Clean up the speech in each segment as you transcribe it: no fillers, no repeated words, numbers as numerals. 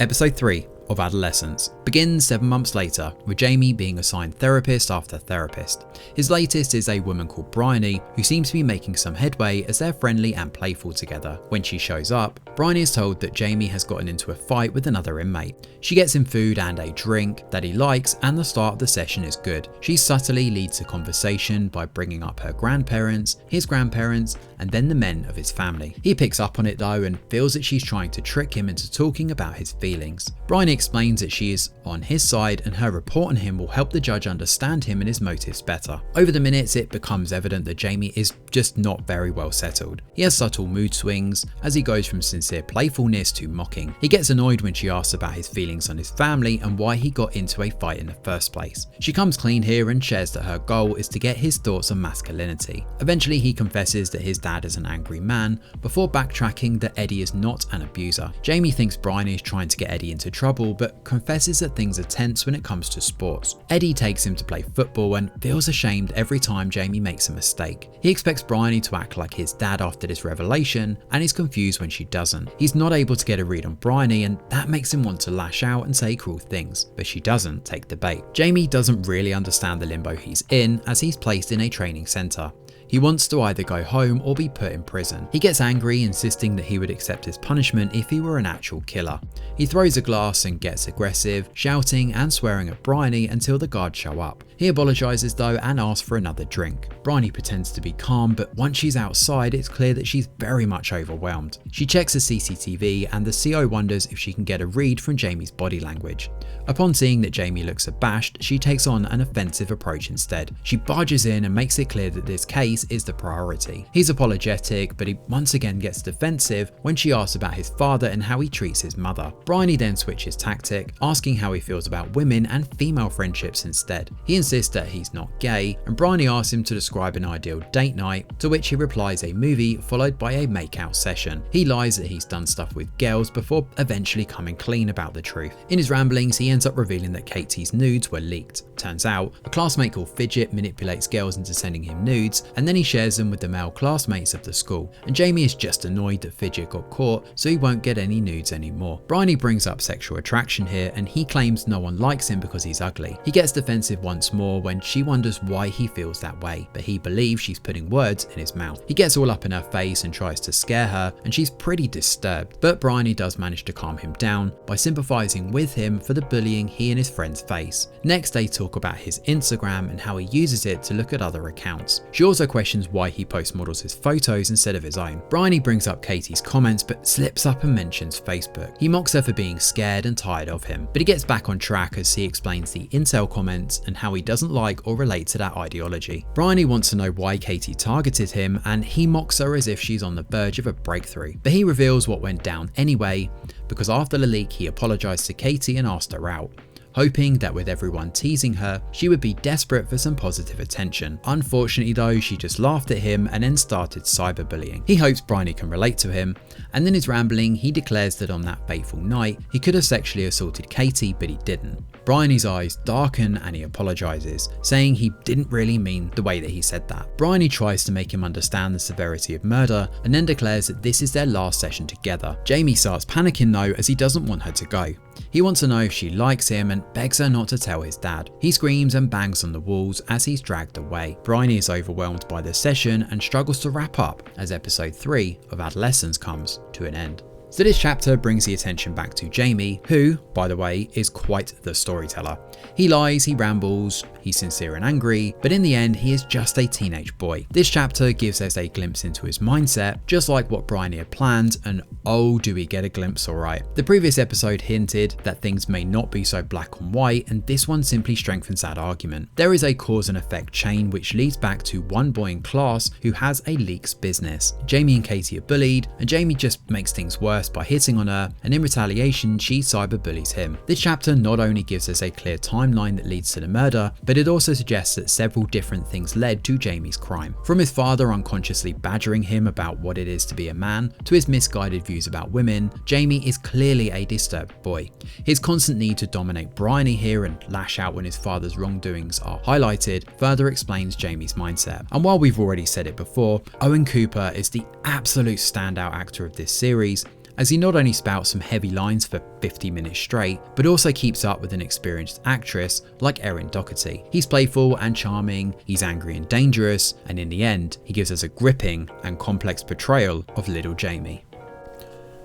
Episode 3 of Adolescence begins 7 months later with Jamie being assigned therapist after therapist. His latest is a woman called Bryony who seems to be making some headway as they're friendly and playful together. When she shows up, Bryony is told that Jamie has gotten into a fight with another inmate. She gets him food and a drink that he likes, and the start of the session is good. She subtly leads a conversation by bringing up her grandparents, his grandparents, and then the men of his family. He picks up on it though and feels that she's trying to trick him into talking about his feelings. Bryony explains that she is on his side and her report on him will help the judge understand him and his motives better. Over the minutes it becomes evident that Jamie is just not very well settled. He has subtle mood swings as he goes from sincere playfulness to mocking. He gets annoyed when she asks about his feelings on his family and why he got into a fight in the first place. She comes clean here and shares that her goal is to get his thoughts on masculinity. Eventually he confesses that his dad is an angry man before backtracking that Eddie is not an abuser. Jamie thinks Bryony is trying to get Eddie into trouble but confesses that things are tense when it comes to sports. Eddie takes him to play football and feels ashamed every time Jamie makes a mistake. He expects Bryony to act like his dad after this revelation and is confused when she doesn't. He's not able to get a read on Bryony and that makes him want to lash out and say cruel things, but she doesn't take the bait. Jamie doesn't really understand the limbo he's in as he's placed in a training centre. He wants to either go home or be put in prison. He gets angry, insisting that he would accept his punishment if he were an actual killer. He throws a glass and gets aggressive, shouting and swearing at Bryony until the guards show up. He apologises though and asks for another drink. Bryony pretends to be calm, but once she's outside it's clear that she's very much overwhelmed. She checks the CCTV and the CO wonders if she can get a read from Jamie's body language. Upon seeing that Jamie looks abashed, she takes on an offensive approach instead. She barges in and makes it clear that this case is the priority. He's apologetic, but he once again gets defensive when she asks about his father and how he treats his mother. Bryony then switches tactic, asking how he feels about women and female friendships instead. He insists that he's not gay, and Bryony asks him to describe an ideal date night, to which he replies a movie followed by a make-out session. He lies that he's done stuff with girls before eventually coming clean about the truth. In his ramblings, he ends up revealing that Katie's nudes were leaked. Turns out, a classmate called Fidget manipulates girls into sending him nudes, and then he shares them with the male classmates of the school, and Jamie is just annoyed that Fidget got caught so he won't get any nudes anymore. Bryony brings up sexual attraction here and he claims no one likes him because he's ugly. He gets defensive once more when she wonders why he feels that way, but he believes she's putting words in his mouth. He gets all up in her face and tries to scare her and she's pretty disturbed, but Bryony does manage to calm him down by sympathising with him for the bullying he and his friends face. Next they talk about his Instagram and how he uses it to look at other accounts. She also questions why he posts models his photos instead of his own. Bryony brings up Katie's comments but slips up and mentions Facebook. He mocks her for being scared and tired of him, but he gets back on track as he explains the incel comments and how he doesn't like or relate to that ideology. Bryony wants to know why Katie targeted him and he mocks her as if she's on the verge of a breakthrough, but he reveals what went down anyway because after the leak he apologised to Katie and asked her out, hoping that with everyone teasing her, she would be desperate for some positive attention. Unfortunately though, she just laughed at him and then started cyberbullying. He hopes Bryony can relate to him, and in his rambling, he declares that on that fateful night, he could have sexually assaulted Katie, but he didn't. Bryony's eyes darken and he apologises, saying he didn't really mean the way that he said that. Bryony tries to make him understand the severity of murder and then declares that this is their last session together. Jamie starts panicking though as he doesn't want her to go. He wants to know if she likes him and begs her not to tell his dad. He screams and bangs on the walls as he's dragged away. Bryony is overwhelmed by the session and struggles to wrap up as episode 3 of Adolescence comes to an end. So this chapter brings the attention back to Jamie, who, by the way, is quite the storyteller. He lies, he rambles, he's sincere and angry, but in the end he is just a teenage boy. This chapter gives us a glimpse into his mindset, just like what Bryony had planned, and oh do we get a glimpse alright. The previous episode hinted that things may not be so black and white, and this one simply strengthens that argument. There is a cause and effect chain which leads back to one boy in class who has a leaks business. Jamie and Katie are bullied, and Jamie just makes things worse by hitting on her, and in retaliation she cyberbullies him. This chapter not only gives us a clear timeline that leads to the murder, but it also suggests that several different things led to Jamie's crime. From his father unconsciously badgering him about what it is to be a man, to his misguided views about women, Jamie is clearly a disturbed boy. His constant need to dominate Bryony here and lash out when his father's wrongdoings are highlighted further explains Jamie's mindset. And while we've already said it before, Owen Cooper is the absolute standout actor of this series, as he not only spouts some heavy lines for 50 minutes straight, but also keeps up with an experienced actress like Erin Doherty. He's playful and charming, he's angry and dangerous, and in the end, he gives us a gripping and complex portrayal of little Jamie.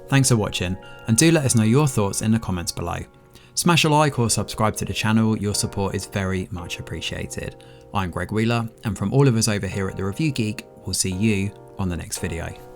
Thanks for watching, and do let us know your thoughts in the comments below. Smash a like or subscribe to the channel, your support is very much appreciated. I'm Greg Wheeler, and from all of us over here at The Review Geek, we'll see you on the next video.